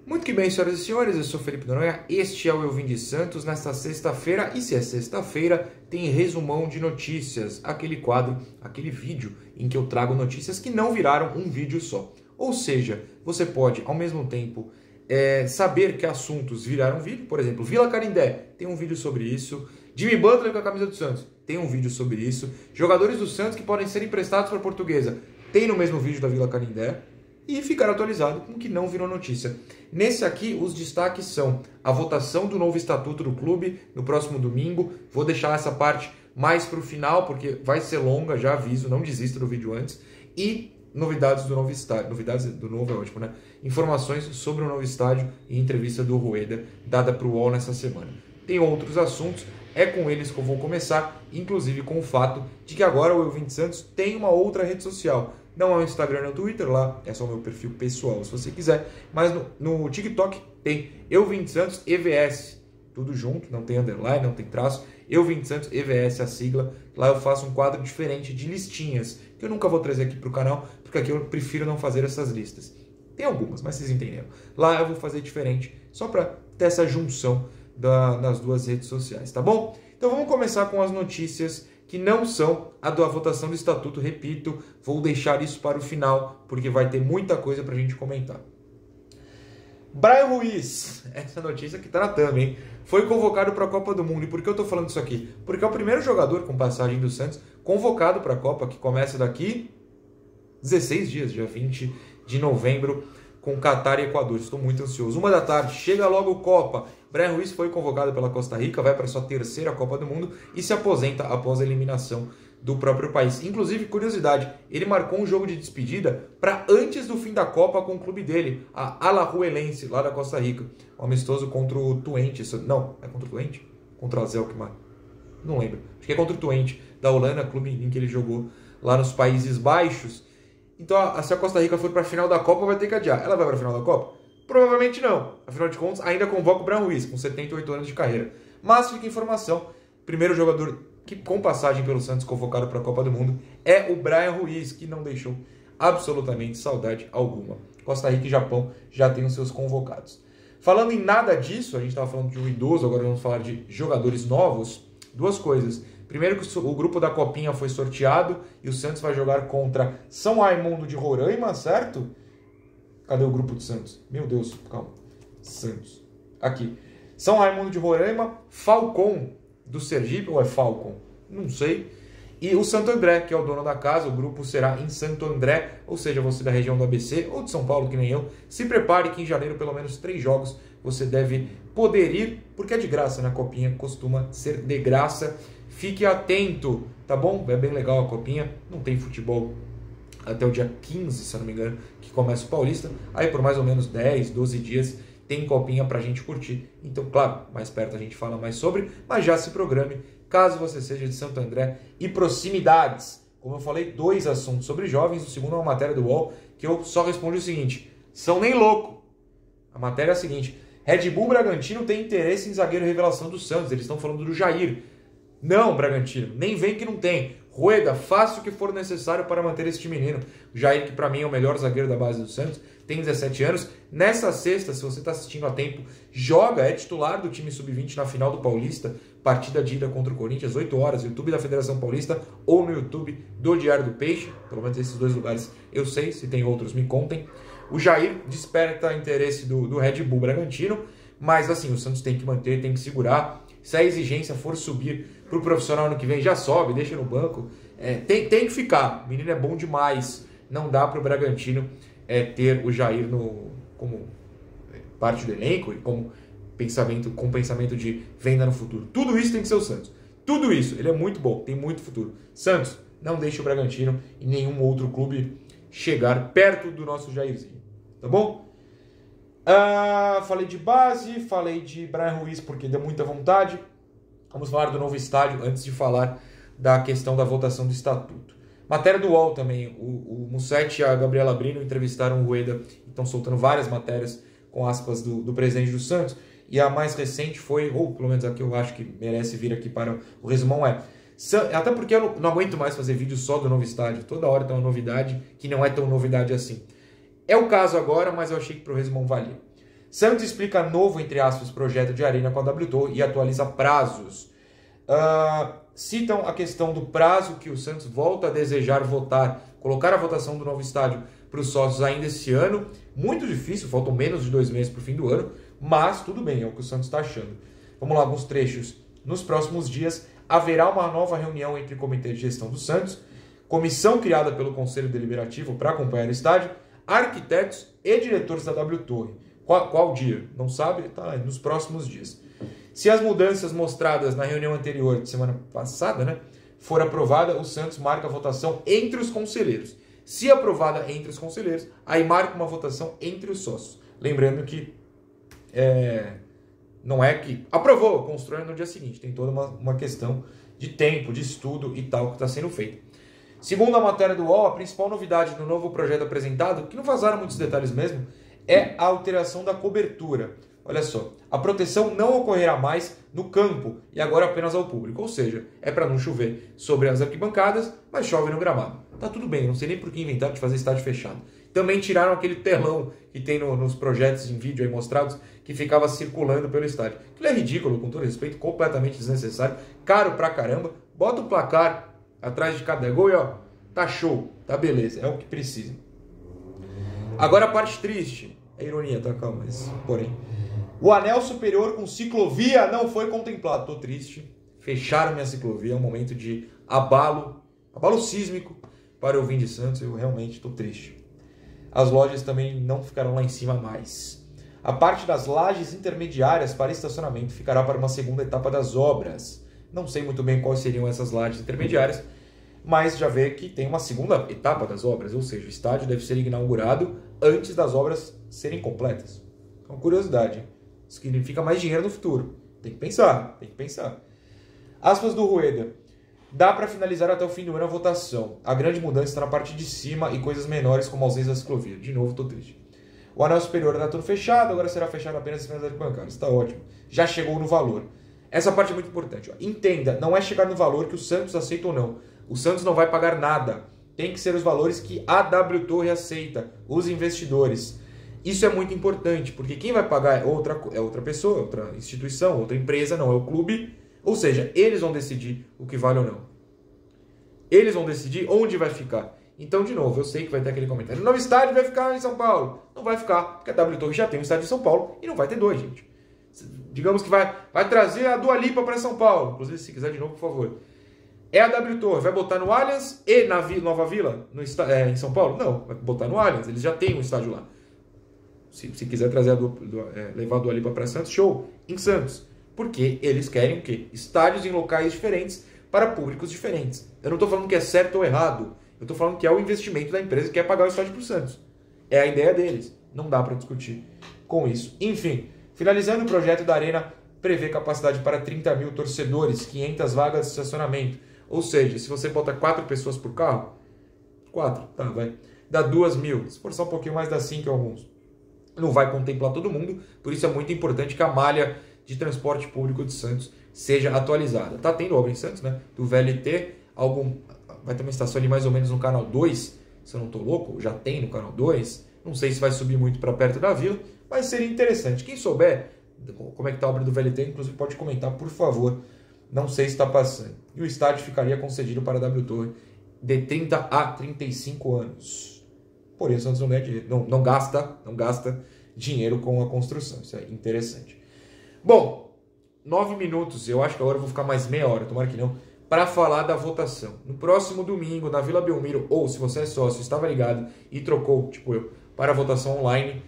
Muito que bem, senhoras e senhores, eu sou Felipe Noronha, este é o Eu Vim de Santos, nesta sexta-feira, e se é sexta-feira, tem resumão de notícias, aquele quadro, aquele vídeo em que eu trago notícias que não viraram um vídeo só. Ou seja, você pode, ao mesmo tempo, saber que assuntos viraram vídeo, por exemplo, Vila Canindé, tem um vídeo sobre isso, Jimmy Butler com a camisa do Santos, tem um vídeo sobre isso, jogadores do Santos que podem ser emprestados para a Portuguesa, tem no mesmo vídeo da Vila Canindé, e ficar atualizado com o que não virou notícia. Nesse aqui, os destaques são a votação do novo estatuto do clube no próximo domingo. Vou deixar essa parte mais para o final, porque vai ser longa, já aviso, não desista do vídeo antes. E novidades do novo estádio. Novidades do novo é ótimo, né? Informações sobre o novo estádio e entrevista do Rueda, dada para o UOL nessa semana. Tem outros assuntos, é com eles que eu vou começar, inclusive com o fato de que agora o Eu Vim de Santos tem uma outra rede social. Não é o Instagram, nem o Twitter, lá é só o meu perfil pessoal, se você quiser. Mas no TikTok tem Eu Vim de Santos EVS, tudo junto, não tem underline, não tem traço. Eu Vim de Santos EVS, a sigla. Lá eu faço um quadro diferente de listinhas, que eu nunca vou trazer aqui para o canal, porque aqui eu prefiro não fazer essas listas. Tem algumas, mas vocês entenderam. Lá eu vou fazer diferente, só para ter essa junção das duas redes sociais, tá bom? Então vamos começar com as notícias que não são a da votação do estatuto. Repito, vou deixar isso para o final, porque vai ter muita coisa para a gente comentar. Brian Ruiz, essa notícia que está na thumb, hein? Foi convocado para a Copa do Mundo. E por que eu estou falando isso aqui? Porque é o primeiro jogador com passagem do Santos convocado para a Copa, que começa daqui 16 dias, dia 20 de novembro, com Catar e Equador. Estou muito ansioso. 1 da tarde, chega logo Copa. Brian Ruiz foi convocado pela Costa Rica, vai para sua terceira Copa do Mundo e se aposenta após a eliminação do próprio país. Inclusive, curiosidade, ele marcou um jogo de despedida para antes do fim da Copa com o clube dele, a Alajuelense, lá da Costa Rica. Um amistoso contra o Twente. Não, é contra o Twente? Contra o Alkmaar. Não lembro. Acho que é contra o Twente, da Holanda, clube em que ele jogou lá nos Países Baixos. Então, se a Costa Rica for para a final da Copa, vai ter que adiar. Ela vai para a final da Copa? Provavelmente não. Afinal de contas, ainda convoca o Brian Ruiz, com 78 anos de carreira. Mas fica informação, primeiro jogador que com passagem pelo Santos convocado para a Copa do Mundo é o Brian Ruiz, que não deixou absolutamente saudade alguma. Costa Rica e Japão já têm os seus convocados. Falando em nada disso, a gente estava falando de um idoso, agora vamos falar de jogadores novos. Duas coisas. Primeiro que o grupo da Copinha foi sorteado e o Santos vai jogar contra São Raimundo de Roraima, certo? Cadê o grupo do Santos? Meu Deus, calma. Santos. Aqui. São Raimundo de Roraima, Falcon do Sergipe, ou é Falcon? Não sei. E o Santo André, que é o dono da casa, o grupo será em Santo André, ou seja, você da região do ABC ou de São Paulo, que nem eu. Se prepare que em janeiro, pelo menos 3 jogos, você deve poder ir, porque é de graça, né? A Copinha costuma ser de graça. Fique atento, tá bom? É bem legal a Copinha, não tem futebol até o dia 15, se eu não me engano, que começa o Paulista. Aí por mais ou menos 10, 12 dias tem Copinha pra gente curtir. Então, claro, mais perto a gente fala mais sobre, mas já se programe, caso você seja de Santo André e proximidades. Como eu falei, 2 assuntos sobre jovens. O segundo é uma matéria do UOL, que eu só respondi o seguinte: são nem louco. A matéria é a seguinte: Red Bull Bragantino tem interesse em zagueiro revelação do Santos. Eles estão falando do Jair. Não, Bragantino, nem vem que não tem. Rueda, faça o que for necessário para manter este menino. O Jair, que para mim é o melhor zagueiro da base do Santos, tem 17 anos. Nessa sexta, se você está assistindo a tempo, joga, é titular do time sub-20 na final do Paulista, partida de ida contra o Corinthians, 8 horas, YouTube da Federação Paulista ou no YouTube do Diário do Peixe. Pelo menos esses 2 lugares eu sei, se tem outros me contem. O Jair desperta interesse do Red Bull Bragantino, mas assim, o Santos tem que manter, tem que segurar. Se a exigência for subir para o profissional ano que vem, já sobe, deixa no banco. Tem que ficar. O menino é bom demais. Não dá para o Bragantino ter o Jair como parte do elenco e como pensamento de venda no futuro. Tudo isso tem que ser o Santos. Tudo isso. Ele é muito bom, tem muito futuro. Santos, não deixe o Bragantino e nenhum outro clube chegar perto do nosso Jairzinho. Tá bom? Falei de base, falei de Brian Ruiz porque deu muita vontade. Vamos falar do novo estádio antes de falar da questão da votação do estatuto. Matéria do UOL também. O Mussetti e a Gabriela Brino entrevistaram o Rueda e estão soltando várias matérias com aspas do presidente do Santos. E a mais recente foi, ou pelo menos a que eu acho que merece vir aqui para o resumão até porque eu não aguento mais fazer vídeo só do novo estádio. Toda hora tem uma novidade que não é tão novidade assim. É o caso agora, mas eu achei que para o resumão valia. Santos explica novo, entre aspas, projeto de arena com a W Torre e atualiza prazos. Citam a questão do prazo que o Santos volta a desejar votar, colocar a votação do novo estádio para os sócios ainda esse ano. Muito difícil, faltam menos de 2 meses para o fim do ano, mas tudo bem, é o que o Santos está achando. Vamos lá, alguns trechos. Nos próximos dias, haverá uma nova reunião entre o Comitê de Gestão do Santos, comissão criada pelo Conselho Deliberativo para acompanhar o estádio, arquitetos e diretores da W Torre. Qual dia? Não sabe? Tá, nos próximos dias. Se as mudanças mostradas na reunião anterior de semana passada, né, for aprovada, o Santos marca a votação entre os conselheiros. Se aprovada entre os conselheiros, aí marca uma votação entre os sócios. Lembrando que não é que aprovou, constrói no dia seguinte. Tem toda uma questão de tempo, de estudo e tal que está sendo feito. Segundo a matéria do UOL, a principal novidade no novo projeto apresentado, que não vazaram muitos detalhes mesmo, é a alteração da cobertura. Olha só, a proteção não ocorrerá mais no campo e agora apenas ao público. Ou seja, é para não chover sobre as arquibancadas, mas chove no gramado. Tá tudo bem, não sei nem por que inventaram de fazer estádio fechado. Também tiraram aquele telão que tem nos projetos em vídeo aí mostrados, que ficava circulando pelo estádio. Aquilo é ridículo, com todo respeito, completamente desnecessário, caro pra caramba. Bota o placar atrás de cada gol e ó, tá show, tá beleza, é o que precisa. Agora a parte triste. É ironia, tá? Calma, mas porém. O anel superior com ciclovia não foi contemplado. Tô triste. Fecharam minha ciclovia. É um momento de abalo sísmico para o Vim de Santos. Eu realmente tô triste. As lojas também não ficarão lá em cima mais. A parte das lajes intermediárias para estacionamento ficará para uma segunda etapa das obras. Não sei muito bem quais seriam essas lajes intermediárias, mas já vê que tem uma segunda etapa das obras, ou seja, o estádio deve ser inaugurado antes das obras serem completas. É uma curiosidade, hein? Isso significa mais dinheiro no futuro. Tem que pensar, tem que pensar. Aspas do Rueda. Dá para finalizar até o fim do ano a votação. A grande mudança está na parte de cima e coisas menores como a ausência da ciclovia. De novo, tô triste. O anel superior está tudo fechado, agora será fechado apenas as finanças bancárias. Está ótimo. Já chegou no valor. Essa parte é muito importante. Ó. Entenda, não é chegar no valor que o Santos aceita ou não. O Santos não vai pagar nada. Tem que ser os valores que a W Torre aceita, os investidores. Isso é muito importante, porque quem vai pagar é outra pessoa, outra instituição, outra empresa, não é o clube. Ou seja, eles vão decidir o que vale ou não. Eles vão decidir onde vai ficar. Então, de novo, eu sei que vai ter aquele comentário. O novo estádio vai ficar em São Paulo. Não vai ficar, porque a W Torre já tem um estádio em São Paulo e não vai ter dois, gente. Digamos que vai trazer a Dua Lipa para São Paulo. Inclusive, se quiser de novo, por favor. É a W Torre, vai botar no Allianz e na Nova Vila, em São Paulo? Não, vai botar no Allianz, eles já têm um estádio lá. Se quiser trazer levar a Dua Lipa para Santos, show, em Santos. Porque eles querem o quê? Estádios em locais diferentes para públicos diferentes. Eu não estou falando que é certo ou errado, eu estou falando que é o investimento da empresa que quer pagar o estádio para o Santos. É a ideia deles, não dá para discutir com isso. Enfim, finalizando o projeto da Arena, prevê capacidade para 30 mil torcedores, 500 vagas de estacionamento. Ou seja, se você bota 4 pessoas por carro, 4, tá, vai, dá 2 mil. Se forçar um pouquinho mais, dá 5 alguns. Não vai contemplar todo mundo, por isso é muito importante que a malha de transporte público de Santos seja atualizada. Tá tendo obra em Santos, né? Do VLT, vai ter uma estação ali mais ou menos no canal 2, se eu não tô louco, já tem no canal 2. Não sei se vai subir muito para perto da vila, mas seria interessante. Quem souber como é que tá a obra do VLT, inclusive pode comentar, por favor. Não sei se está passando. E o estádio ficaria concedido para a W Torre de 30 a 35 anos. Porém, o Santos não gasta dinheiro com a construção. Isso é interessante. Bom, 9 minutos. Eu acho que agora eu vou ficar mais meia hora, tomara que não, para falar da votação. No próximo domingo, na Vila Belmiro, ou se você é sócio, estava ligado e trocou, tipo eu, para a votação online,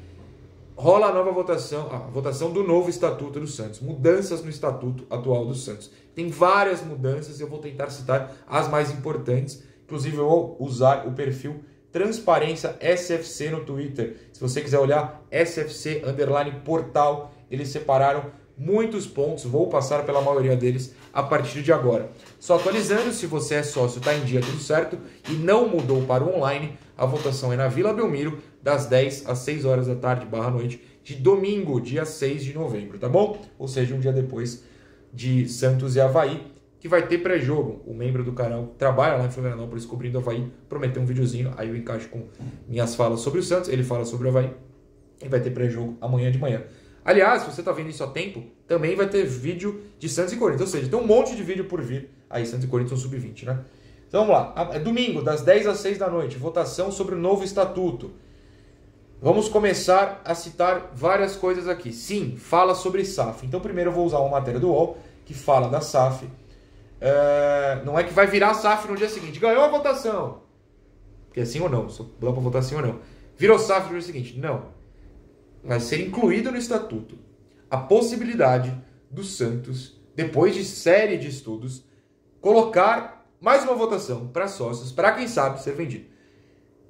rola a nova votação, a votação do novo Estatuto do Santos. Mudanças no Estatuto atual do Santos. Tem várias mudanças, eu vou tentar citar as mais importantes. Inclusive, eu vou usar o perfil Transparência SFC no Twitter. Se você quiser olhar, SFC_portal, eles separaram muitos pontos. Vou passar pela maioria deles a partir de agora. Só atualizando, se você é sócio, está em dia, tudo certo, e não mudou para o online, a votação é na Vila Belmiro, das 10 às 6 horas da tarde, /noite, de domingo, dia 6 de novembro, tá bom? Ou seja, um dia depois de Santos e Avaí, que vai ter pré-jogo. O membro do canal trabalha lá em Florianópolis cobrindo o Avaí, prometeu um videozinho, aí eu encaixo com minhas falas sobre o Santos, ele fala sobre o Avaí. e vai ter pré-jogo amanhã de manhã. Aliás, se você está vendo isso a tempo, também vai ter vídeo de Santos e Corinthians. Ou seja, tem um monte de vídeo por vir aí, Santos e Corinthians Sub-20, né? Então vamos lá. É domingo, das 10 às 6 da noite, votação sobre o novo estatuto. Vamos começar a citar várias coisas aqui. Sim, fala sobre SAF. Então primeiro eu vou usar uma matéria do UOL que fala da SAF. Não é que vai virar SAF no dia seguinte. Ganhou a votação. Porque é sim ou não. Só dá para votar sim ou não. Virou SAF no dia seguinte. Não. Vai ser incluído no estatuto a possibilidade do Santos, depois de série de estudos, colocar mais uma votação para sócios, para quem sabe ser vendido.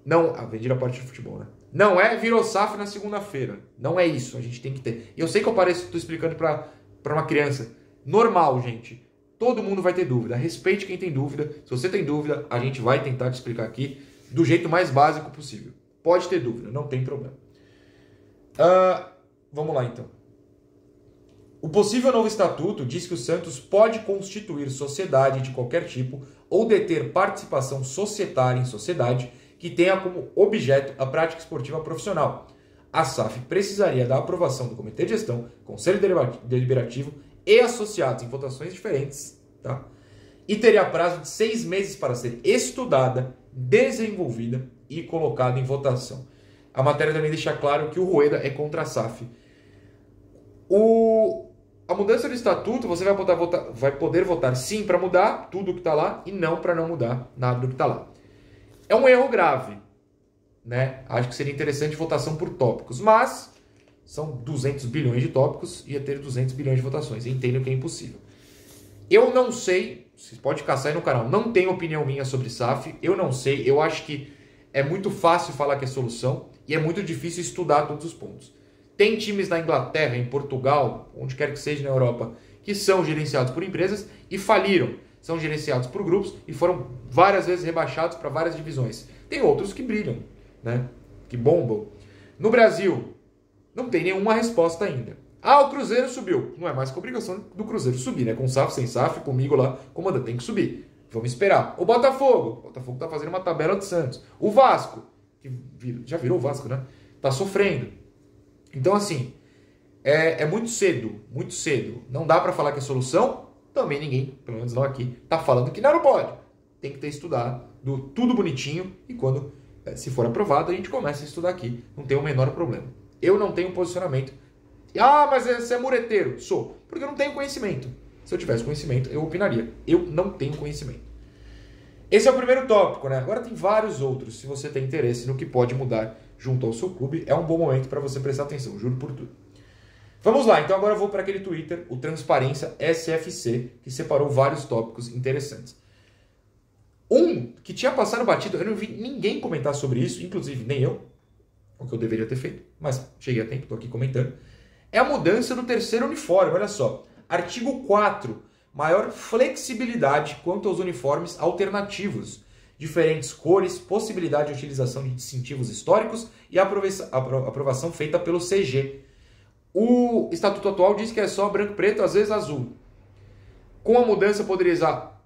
Não, vendido a parte de futebol, né? Não é virou SAF na segunda-feira. Não é isso, a gente tem que ter. E eu sei que eu pareço, estou explicando para uma criança. Normal, gente. Todo mundo vai ter dúvida. Respeite quem tem dúvida. Se você tem dúvida, a gente vai tentar te explicar aqui do jeito mais básico possível. Pode ter dúvida, não tem problema. Vamos lá, então. O possível novo estatuto diz que o Santos pode constituir sociedade de qualquer tipo ou deter participação societária em sociedade que tenha como objeto a prática esportiva profissional. A SAF precisaria da aprovação do Comitê de Gestão, Conselho Deliberativo e associados em votações diferentes, tá? E teria prazo de 6 meses para ser estudada, desenvolvida e colocada em votação. A matéria também deixa claro que o Rueda é contra a SAF. A mudança do estatuto, você vai poder votar sim para mudar tudo que está lá e não para não mudar nada do que está lá. É um erro grave, né? Acho que seria interessante votação por tópicos, mas são 200 bilhões de tópicos e ia ter 200 bilhões de votações. Entendo que é impossível. Eu não sei, você pode caçar aí no canal, não tenho opinião minha sobre SAF, eu não sei, eu acho que é muito fácil falar que é solução e é muito difícil estudar todos os pontos. Tem times na Inglaterra, em Portugal, onde quer que seja na Europa, que são gerenciados por empresas e faliram. São gerenciados por grupos e foram várias vezes rebaixados para várias divisões. Tem outros que brilham, né? Que bombam. No Brasil, não tem nenhuma resposta ainda. O Cruzeiro subiu. Não é mais que obrigação do Cruzeiro subir, né? Com SAF, sem SAF, comigo lá, comandante, tem que subir. Vamos esperar. O Botafogo está fazendo uma tabela de Santos. O Vasco, que já virou o Vasco, né? Está sofrendo. Então, assim, é muito cedo, muito cedo. Não dá para falar que é solução. Também ninguém, pelo menos não aqui, está falando que não pode. Tem que ter estudado tudo bonitinho e quando, se for aprovado, a gente começa a estudar aqui. Não tem o menor problema. Eu não tenho posicionamento. Mas você é mureteiro. Sou, porque eu não tenho conhecimento. Se eu tivesse conhecimento, eu opinaria. Eu não tenho conhecimento. Esse é o primeiro tópico, né? Agora tem vários outros. Se você tem interesse no que pode mudar junto ao seu clube, é um bom momento para você prestar atenção, juro por tudo. Vamos lá, então agora eu vou para aquele Twitter, o Transparência SFC, que separou vários tópicos interessantes. Um que tinha passado batido, eu não vi ninguém comentar sobre isso, inclusive nem eu, o que eu deveria ter feito, mas cheguei a tempo, estou aqui comentando, é a mudança do terceiro uniforme, olha só. Artigo 4, maior flexibilidade quanto aos uniformes alternativos, diferentes cores, possibilidade de utilização de distintivos históricos e aprovação feita pelo CG. O estatuto atual diz que é só branco e preto, às vezes azul. Com a mudança poderia usar,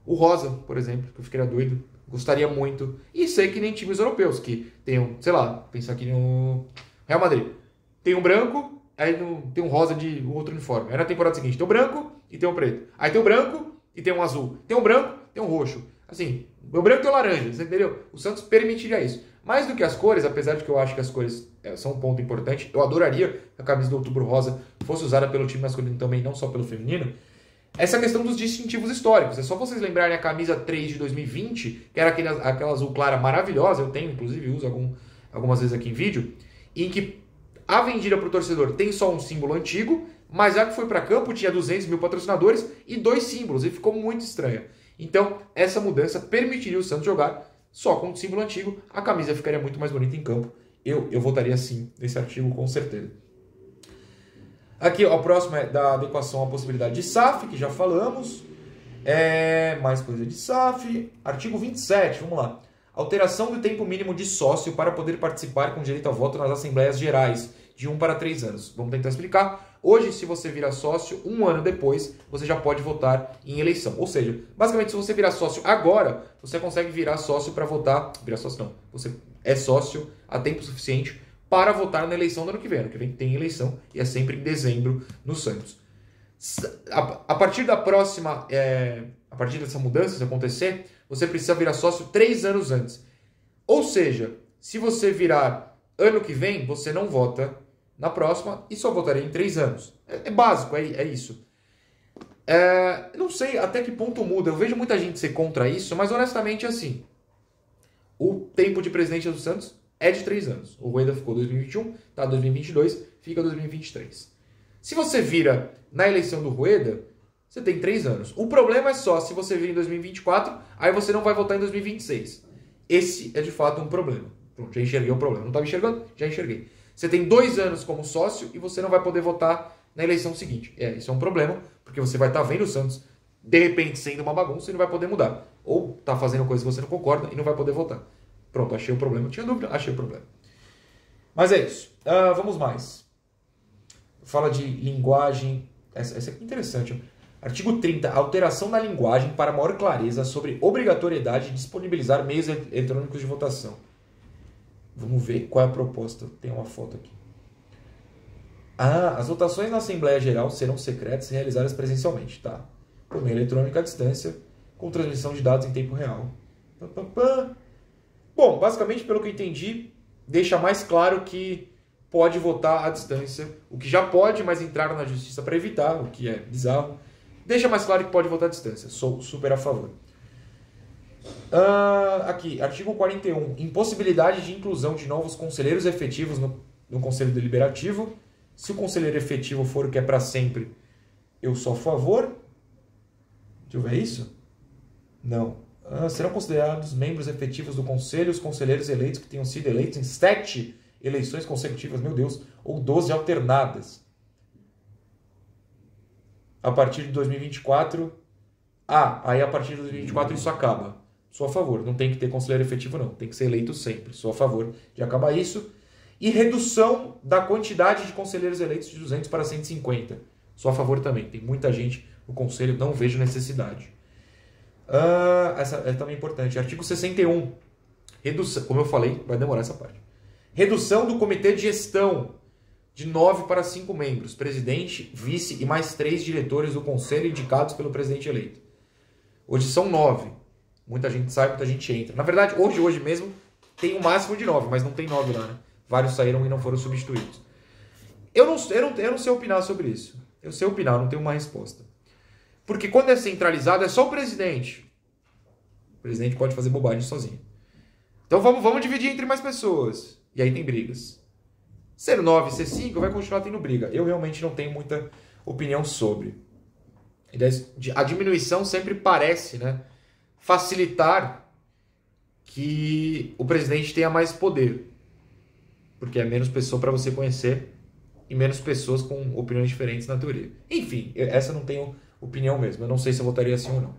o rosa, por exemplo, que eu ficaria doido, gostaria muito. E sei que nem times europeus, que tem sei lá, pensar aqui no Real Madrid. Tem um branco, aí tem um rosa de outro uniforme. Aí na temporada seguinte tem o branco e tem o preto. Aí tem o branco e tem um azul. Tem um branco, tem um roxo. Assim, o branco tem o laranja, você entendeu? O Santos permitiria isso. Mais do que as cores, apesar de que eu acho que as cores são um ponto importante, eu adoraria que a camisa do Outubro Rosa fosse usada pelo time masculino também, não só pelo feminino. Essa questão dos distintivos históricos. É só vocês lembrarem a camisa 3 de 2020, que era aquela azul clara maravilhosa, eu tenho, inclusive, uso algumas vezes aqui em vídeo, em que a vendida para o torcedor tem só um símbolo antigo, mas já que foi para campo tinha 200 mil patrocinadores e 2 símbolos, e ficou muito estranha. Então, essa mudança permitiria o Santos jogar só com o símbolo antigo, a camisa ficaria muito mais bonita em campo. Eu votaria sim nesse artigo, com certeza. Aqui, ó, o próximo é da adequação à possibilidade de SAF, que já falamos. Mais coisa de SAF. Artigo 27, vamos lá. Alteração do tempo mínimo de sócio para poder participar com direito a voto nas Assembleias Gerais, de 1 para 3 anos. Vamos tentar explicar. Hoje, se você virar sócio, 1 ano depois, você já pode votar em eleição. Ou seja, basicamente, se você virar sócio agora, você consegue virar sócio para votar... Virar sócio não. Você é sócio há tempo suficiente para votar na eleição do ano que vem. Ano que vem tem eleição e é sempre em dezembro no Santos. A partir da próxima, a partir dessa mudança, se acontecer, você precisa virar sócio 3 anos antes. Ou seja, se você virar ano que vem, você não vota na próxima e só votaria em 3 anos. É básico, é isso. Não sei até que ponto muda. Eu vejo muita gente ser contra isso, mas honestamente é assim. O tempo de presidente do Santos é de 3 anos. O Rueda ficou 2021, tá 2022, fica 2023. Se você vira na eleição do Rueda, você tem 3 anos. O problema é só se você vir em 2024, aí você não vai votar em 2026. Esse é de fato um problema. Pronto, já enxerguei o problema. Não estava enxergando? Já enxerguei. Você tem 2 anos como sócio e você não vai poder votar na eleição seguinte. Isso é um problema, porque você vai estar vendo o Santos, de repente, sendo uma bagunça e não vai poder mudar. Ou tá fazendo coisa que você não concorda e não vai poder votar. Pronto, achei o problema. Tinha dúvida? Achei o problema. Mas é isso. Vamos mais. Fala de linguagem. Essa aqui é interessante. Ó. Artigo 30. Alteração na linguagem para maior clareza sobre obrigatoriedade de disponibilizar meios eletrônicos de votação. Vamos ver qual é a proposta. Tem uma foto aqui. As votações na Assembleia Geral serão secretas e realizadas presencialmente. Tá. Por meio eletrônico à distância, com transmissão de dados em tempo real. Bom, basicamente, pelo que eu entendi, deixa mais claro que pode votar à distância. O que já pode, mas entraram na justiça para evitar, o que é bizarro. Deixa mais claro que pode votar à distância. Sou super a favor. Aqui, artigo 41. Impossibilidade de inclusão de novos conselheiros efetivos no Conselho Deliberativo. Se o conselheiro efetivo for o que é para sempre, eu sou a favor. Deixa eu ver isso? Não. Serão considerados membros efetivos do Conselho os conselheiros eleitos que tenham sido eleitos em 7 eleições consecutivas, meu Deus, ou 12 alternadas. A partir de 2024... aí a partir de 2024 isso acaba. Sou a favor. Não tem que ter conselheiro efetivo, não. Tem que ser eleito sempre. Sou a favor de acabar isso. E redução da quantidade de conselheiros eleitos de 200 para 150. Sou a favor também. Tem muita gente no conselho, não vejo necessidade. Essa é também importante. Artigo 61. Redução, como eu falei, vai demorar essa parte. Redução do comitê de gestão de 9 para 5 membros. Presidente, vice e mais 3 diretores do conselho indicados pelo presidente eleito. Hoje são 9. Muita gente sai, muita gente entra. Na verdade, hoje mesmo, tem um máximo de 9, mas não tem 9 lá, né? Vários saíram e não foram substituídos. Eu não sei opinar sobre isso. Eu sei opinar, não tenho uma resposta. Porque quando é centralizado, é só o presidente. O presidente pode fazer bobagem sozinho. Então vamos dividir entre mais pessoas. E aí tem brigas. Ser 9, ser 5, vai continuar tendo briga. Eu realmente não tenho muita opinião sobre. A diminuição sempre parece, né, facilitar que o presidente tenha mais poder. Porque é menos pessoa para você conhecer e menos pessoas com opiniões diferentes na teoria. Enfim, essa eu não tenho opinião mesmo. Eu não sei se eu votaria assim ou não.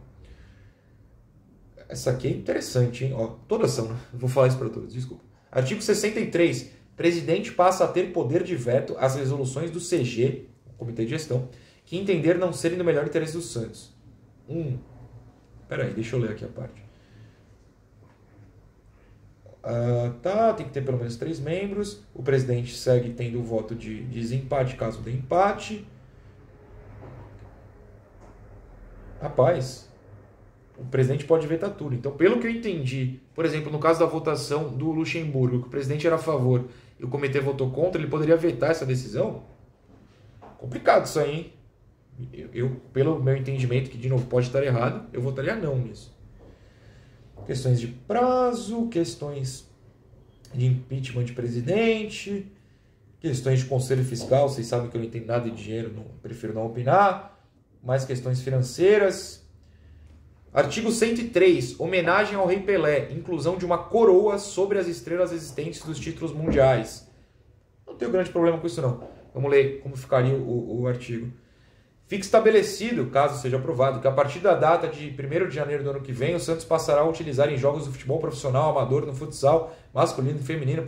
Essa aqui é interessante, hein? Ó, todas são, né? Vou falar isso para todos, desculpa. Artigo 63. Presidente passa a ter poder de veto às resoluções do CG, Comitê de Gestão, que entender não serem do melhor interesse dos Santos. Peraí, deixa eu ler aqui a parte. Tem que ter pelo menos 3 membros. O presidente segue tendo o voto de desempate caso dê empate. Rapaz, o presidente pode vetar tudo. Então, pelo que eu entendi, por exemplo, no caso da votação do Luxemburgo, que o presidente era a favor e o comitê votou contra, ele poderia vetar essa decisão? Complicado isso aí, hein? Eu, pelo meu entendimento, que de novo pode estar errado, eu votaria não nisso. Questões de prazo, questões de impeachment de presidente, questões de conselho fiscal, vocês sabem que eu não entendo nada de dinheiro, prefiro não opinar, mais questões financeiras. Artigo 103, homenagem ao Rei Pelé, inclusão de uma coroa sobre as estrelas existentes dos títulos mundiais. Não tenho grande problema com isso não. Vamos ler como ficaria o artigo. Fica estabelecido, caso seja aprovado, que a partir da data de 1º de janeiro do ano que vem, o Santos passará a utilizar em jogos do futebol profissional, amador, no futsal, masculino, feminino,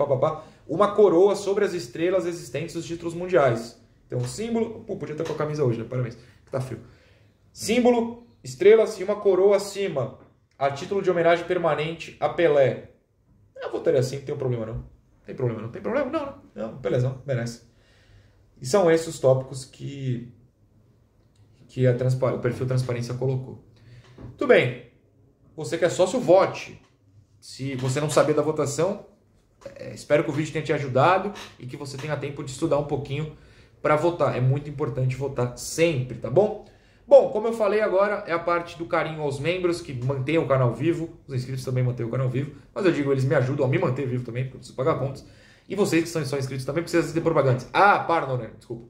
uma coroa sobre as estrelas existentes dos títulos mundiais. Então, símbolo... podia estar com a camisa hoje, né? Parabéns, que tá frio. Símbolo, estrelas e uma coroa acima, a título de homenagem permanente a Pelé. Eu votaria assim, não tem problema não. Tem problema? Não tem problema? Não, beleza, não, merece. E são esses os tópicos que o perfil Transparência colocou. Tudo bem. Você que é sócio, vote. Se você não saber da votação, espero que o vídeo tenha te ajudado e que você tenha tempo de estudar um pouquinho para votar. É muito importante votar sempre, tá bom? Bom, como eu falei agora, é a parte do carinho aos membros que mantêm o canal vivo. Os inscritos também mantêm o canal vivo. Mas eu digo, eles me ajudam a me manter vivo também, porque eu preciso pagar contas. E vocês que são inscritos também precisam ter propagandas. Né? Desculpa.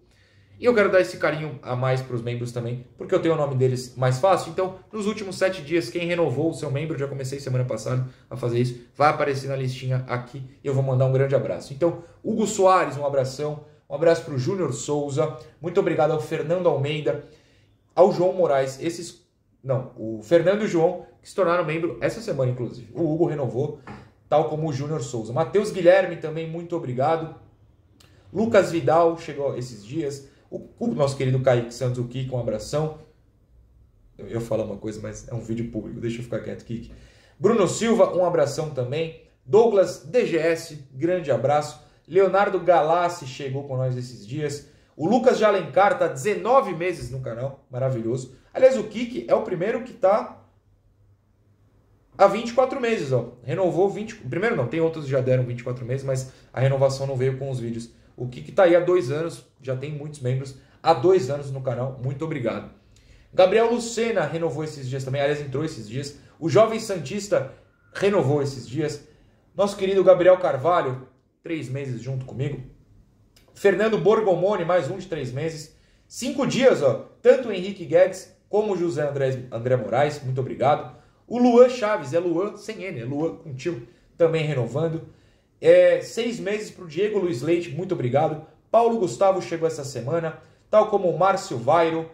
E eu quero dar esse carinho a mais para os membros também, porque eu tenho o nome deles mais fácil. Então, nos últimos 7 dias, quem renovou o seu membro, já comecei semana passada a fazer isso, vai aparecer na listinha aqui e eu vou mandar um grande abraço. Então, Hugo Soares, um abração. Um abraço para o Júnior Souza. Muito obrigado ao Fernando Almeida, ao João Moraes. O Fernando e o João, que se tornaram membro essa semana, inclusive. O Hugo renovou, tal como o Júnior Souza. Matheus Guilherme também, muito obrigado. Lucas Vidal chegou esses dias. O nosso querido Kaique Santos, o Kiki, um abração. Eu ia falar uma coisa, mas é um vídeo público, deixa eu ficar quieto, Kiki. Bruno Silva, um abração também. Douglas DGS, grande abraço. Leonardo Galassi chegou com nós esses dias. O Lucas de Alencar está 19 meses no canal, maravilhoso. Aliás, o Kiki é o primeiro que está há 24 meses, ó. Renovou 20... Primeiro não, tem outros que já deram 24 meses, mas a renovação não veio com os vídeos. O Kiki está aí há 2 anos, já tem muitos membros, há 2 anos no canal, muito obrigado. Gabriel Lucena renovou esses dias também, aliás, entrou esses dias. O Jovem Santista renovou esses dias. Nosso querido Gabriel Carvalho, 3 meses junto comigo. Fernando Borgomoni, mais um de 3 meses. 5 dias, ó, tanto o Henrique Guedes como o José André Moraes, muito obrigado. O Luan Chaves, é Luan sem N, é Luan com tio, também renovando. 6 meses para o Diego Luiz Leite, muito obrigado. Paulo Gustavo chegou essa semana, tal como o Márcio Vairo.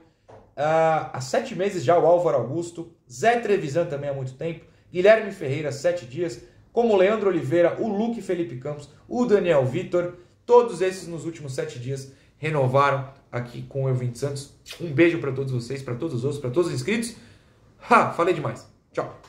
Há 7 meses já o Álvaro Augusto. Zé Trevisan também há muito tempo. Guilherme Ferreira, 7 dias. Como o Leandro Oliveira, o Luque Felipe Campos, o Daniel Vitor. Todos esses nos últimos 7 dias renovaram aqui com o Elvin Santos. Um beijo para todos vocês, para todos os outros, para todos os inscritos. Falei demais. Tchau.